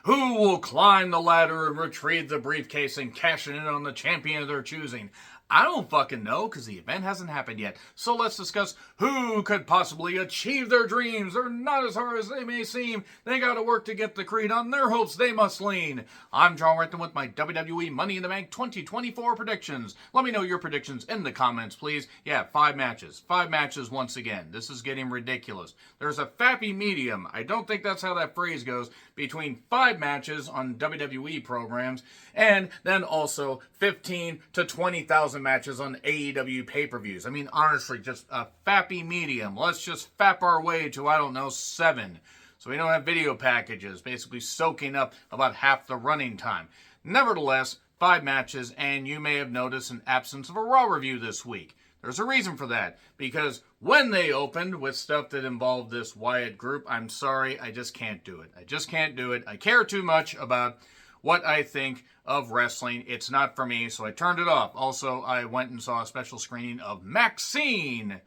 Who will climb the ladder and retrieve the briefcase and cash in on the champion of their choosing? I don't fucking know because the event hasn't happened yet. So let's discuss who could possibly achieve their dreams. They're not as hard as they may seem. They gotta work to get the creed on their hopes they must lean. I'm John Renton with my WWE Money in the Bank 2024 predictions. Let me know your predictions in the comments, please. Yeah, 5 matches. 5 matches once again. This is getting ridiculous. There's a fappy medium. I don't think that's how that phrase goes. Between 5 matches on WWE programs and then also 15 to 20,000 matches on AEW pay-per-views. I mean, honestly, just a fappy medium. Let's just fap our way to, I don't know, 7. So we don't have video packages, basically soaking up about half the running time. Nevertheless, 5 matches, and you may have noticed an absence of a Raw review this week. There's a reason for that, because when they opened with stuff that involved this Wyatt group, I'm sorry, I just can't do it. I just can't do it. I care too much about what I think of wrestling. It's not for me, so I turned it off. Also, I went and saw a special screening of Maxine,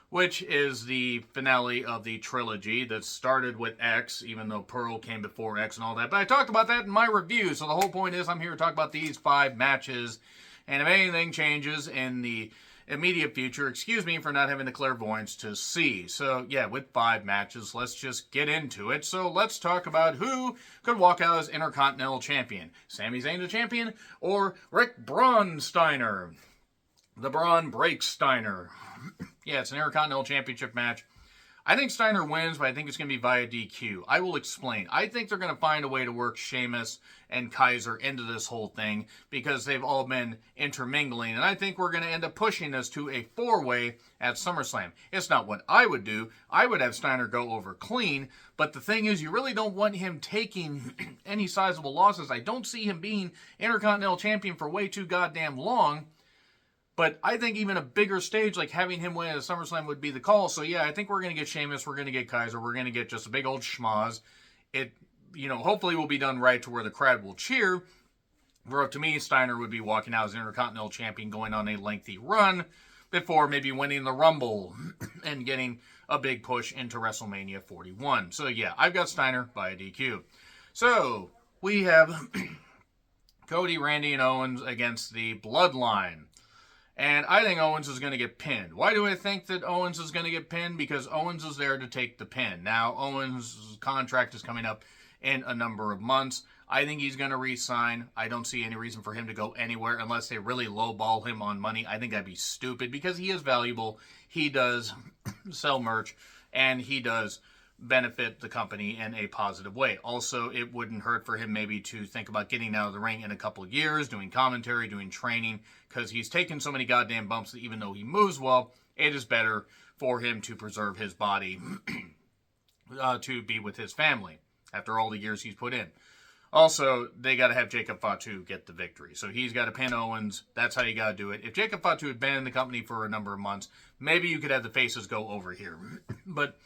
which is the finale of the trilogy that started with X, even though Pearl came before X and all that. But I talked about that in my review, so the whole point is I'm here to talk about these 5 matches, and if anything changes in the immediate future, excuse me for not having the clairvoyance to see. So yeah, with 5 matches, let's just get into it. So let's talk about who could walk out as Intercontinental Champion. Sami Zayn the champion, or Rick Braun Steiner? The Braun breaks Steiner. Yeah, it's an Intercontinental Championship match. I think Steiner wins, but I think it's going to be via DQ. I will explain. I think they're going to find a way to work Sheamus and Kaiser into this whole thing because they've all been intermingling. And I think we're going to end up pushing this to a 4-way at SummerSlam. It's not what I would do. I would have Steiner go over clean. But the thing is, you really don't want him taking any sizable losses. I don't see him being Intercontinental Champion for way too goddamn long. But I think even a bigger stage, like having him win at SummerSlam, would be the call. So yeah, I think we're going to get Sheamus, we're going to get Kaiser, we're going to get just a big old schmoz. It, hopefully will be done right to where the crowd will cheer. Where to me, Steiner would be walking out as Intercontinental Champion, going on a lengthy run before maybe winning the Rumble and getting a big push into WrestleMania 41. So yeah, I've got Steiner by DQ. So we have Cody, Randy, and Owens against the Bloodline. And I think Owens is going to get pinned. Why do I think that Owens is going to get pinned? Because Owens is there to take the pin. Now, Owens' contract is coming up in a number of months. I think he's going to re-sign. I don't see any reason for him to go anywhere unless they really lowball him on money. I think that'd be stupid because he is valuable. He does sell merch, and he does benefit the company in a positive way. Also, it wouldn't hurt for him maybe to think about getting out of the ring in a couple of years, doing commentary, doing training, because he's taken so many goddamn bumps that even though he moves well, it is better for him to preserve his body to be with his family after all the years he's put in. Also, they got to have Jacob Fatu get the victory. So he's got to pin Owens. That's how you got to do it. If Jacob Fatu had been in the company for a number of months, maybe you could have the faces go over here. But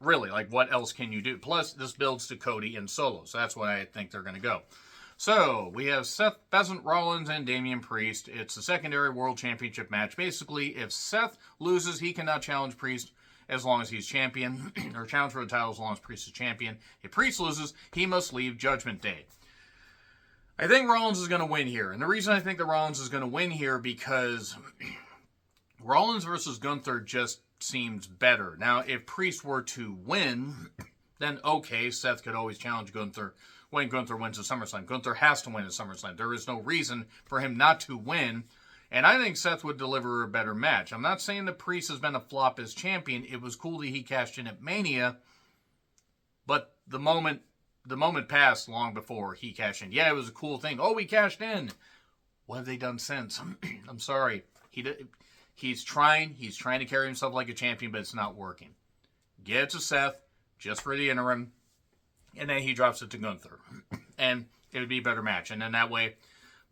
really, what else can you do? Plus, this builds to Cody and Solo, so that's why I think they're going to go. So, we have Seth Pheasant Rollins and Damian Priest. It's a secondary World Championship match. Basically, if Seth loses, he cannot challenge Priest as long as he's champion, or challenge for the title as long as Priest is champion. If Priest loses, he must leave Judgment Day. I think Rollins is going to win here, and the reason I think that Rollins is going to win here because Rollins versus Gunther just seems better. Now, if Priest were to win, then okay, Seth could always challenge Gunther when Gunther wins at SummerSlam. Gunther has to win at SummerSlam. There is no reason for him not to win, and I think Seth would deliver a better match. I'm not saying that Priest has been a flop as champion. It was cool that he cashed in at Mania, but the moment passed long before he cashed in. Yeah, it was a cool thing. Oh, he cashed in. What have they done since? I'm sorry. He's trying to carry himself like a champion, but it's not working. Get it to Seth, just for the interim, and then he drops it to Gunther. And it would be a better match. And then that way,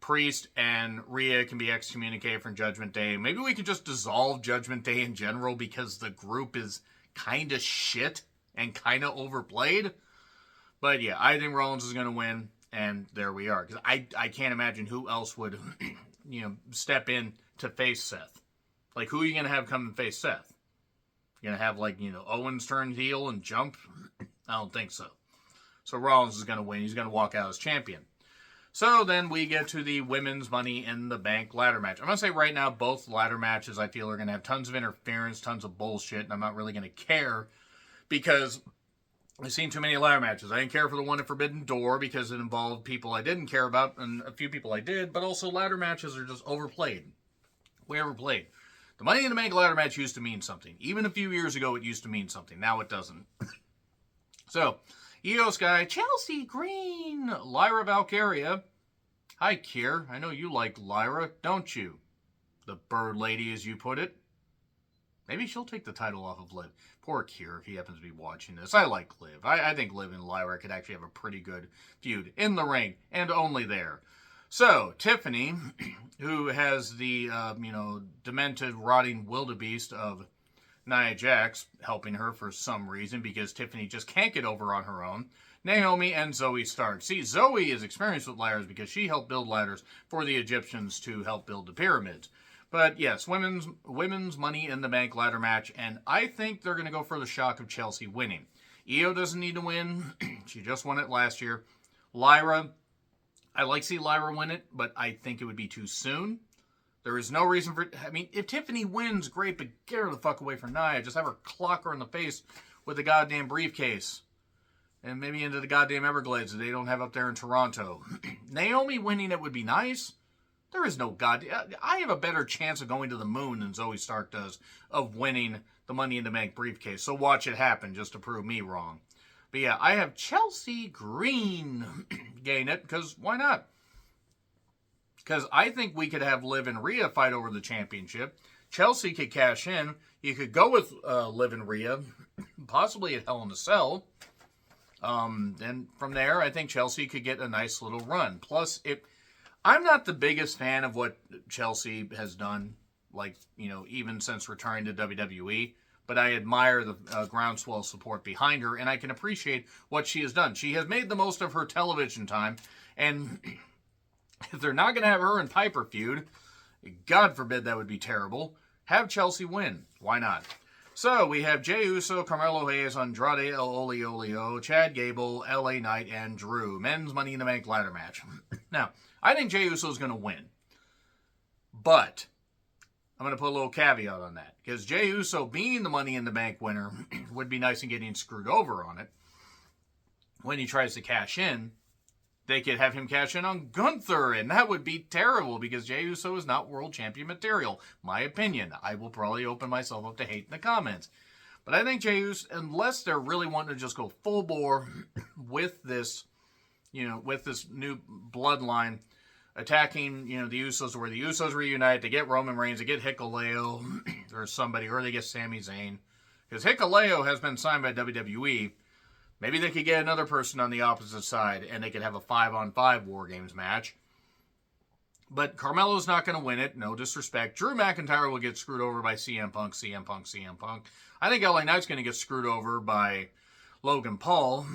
Priest and Rhea can be excommunicated from Judgment Day. Maybe we could just dissolve Judgment Day in general because the group is kind of shit and kind of overplayed. But yeah, I think Rollins is going to win, and there we are. Because I can't imagine who else would step in to face Seth. Like, who are you going to have come and face Seth? You're going to have, Owens turn heel and jump? I don't think so. So Rollins is going to win. He's going to walk out as champion. So then we get to the women's Money in the Bank ladder match. I'm going to say right now, both ladder matches I feel are going to have tons of interference, tons of bullshit, and I'm not really going to care because I've seen too many ladder matches. I didn't care for the one at Forbidden Door because it involved people I didn't care about and a few people I did, but also ladder matches are just overplayed. Way overplayed. The Money in the Bank ladder match used to mean something. Even a few years ago, it used to mean something. Now it doesn't. So, Io Sky, Chelsea Green, Lyra Valkyria. Hi, Kier. I know you like Lyra, don't you? The bird lady, as you put it. Maybe she'll take the title off of Liv. Poor Kier, if he happens to be watching this. I like Liv. I think Liv and Lyra could actually have a pretty good feud in the ring, and only there. So, Tiffany, who has the, demented, rotting wildebeest of Nia Jax helping her for some reason because Tiffany just can't get over on her own. Naomi and Zoe Stark. See, Zoe is experienced with ladders because she helped build ladders for the Egyptians to help build the pyramids. But yes, women's Money in the Bank ladder match, and I think they're going to go for the shock of Chelsea winning. Io doesn't need to win. She just won it last year. Lyra, I like to see Lyra win it, but I think it would be too soon. There is no reason for it. I mean, if Tiffany wins, great, but get her the fuck away from Nia. Just have her clock her in the face with the goddamn briefcase. And maybe into the goddamn Everglades that they don't have up there in Toronto. Naomi winning it would be nice. There is no I have a better chance of going to the moon than Zoe Stark does of winning the Money in the Bank briefcase. So watch it happen just to prove me wrong. But yeah, I have Chelsea Green gain it, because why not? Because I think we could have Liv and Rhea fight over the championship. Chelsea could cash in. You could go with Liv and Rhea, possibly at Hell in a Cell. Then from there, I think Chelsea could get a nice little run. Plus, I'm not the biggest fan of what Chelsea has done, even since returning to WWE. But I admire the groundswell support behind her, and I can appreciate what she has done. She has made the most of her television time, and if they're not going to have her and Piper feud, God forbid that would be terrible, have Chelsea win. Why not? So we have Jey Uso, Carmelo Hayes, Andrade El Olio, Chad Gable, LA Knight, and Drew. Men's Money in the Bank ladder match. Now, I think Jey Uso is going to win. But I'm going to put a little caveat on that. Because Jey Uso being the Money in the Bank winner would be nice and getting screwed over on it. When he tries to cash in, they could have him cash in on Gunther, and that would be terrible because Jey Uso is not world champion material. My opinion. I will probably open myself up to hate in the comments. But I think Jey Uso, unless they're really wanting to just go full bore with this, with this new bloodline, attacking, the Usos, where the Usos reunite, they get Roman Reigns, they get Hikuleo or somebody, or they get Sami Zayn. Because Hikuleo has been signed by WWE. Maybe they could get another person on the opposite side, and they could have a 5-on-5 War Games match. But Carmelo's not going to win it, no disrespect. Drew McIntyre will get screwed over by CM Punk. I think LA Knight's going to get screwed over by Logan Paul.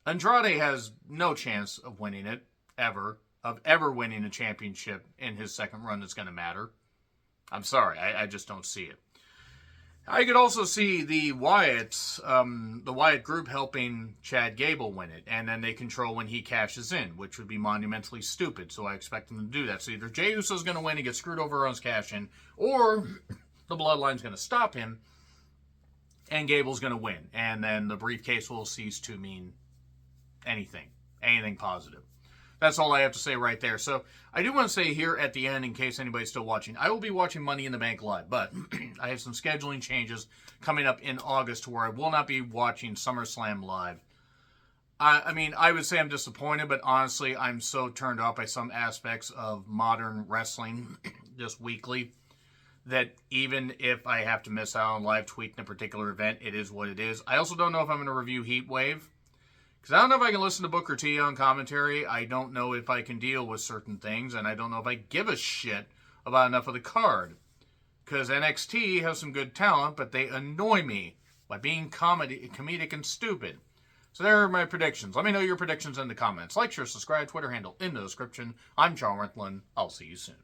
Andrade has no chance of winning it, ever winning a championship in his second run that's going to matter. I'm sorry, I just don't see it. I could also see the Wyatts, the Wyatt group helping Chad Gable win it, and then they control when he cashes in, which would be monumentally stupid, so I expect them to do that. So either Jey Uso's going to win and get screwed over on his cash-in, or the Bloodline's going to stop him, and Gable's going to win, and then the briefcase will cease to mean anything positive. That's all I have to say right there. So I do want to say here at the end, in case anybody's still watching, I will be watching Money in the Bank live, but I have some scheduling changes coming up in August to where I will not be watching SummerSlam live. I would say I'm disappointed, but honestly, I'm so turned off by some aspects of modern wrestling, just weekly, that even if I have to miss out on live tweeting a particular event, it is what it is. I also don't know if I'm going to review Heat Wave. Because I don't know if I can listen to Booker T on commentary. I don't know if I can deal with certain things. And I don't know if I give a shit about enough of the card. Because NXT has some good talent, but they annoy me by being comedic and stupid. So there are my predictions. Let me know your predictions in the comments. Like, share, subscribe, Twitter handle in the description. I'm John Renthlan. I'll see you soon.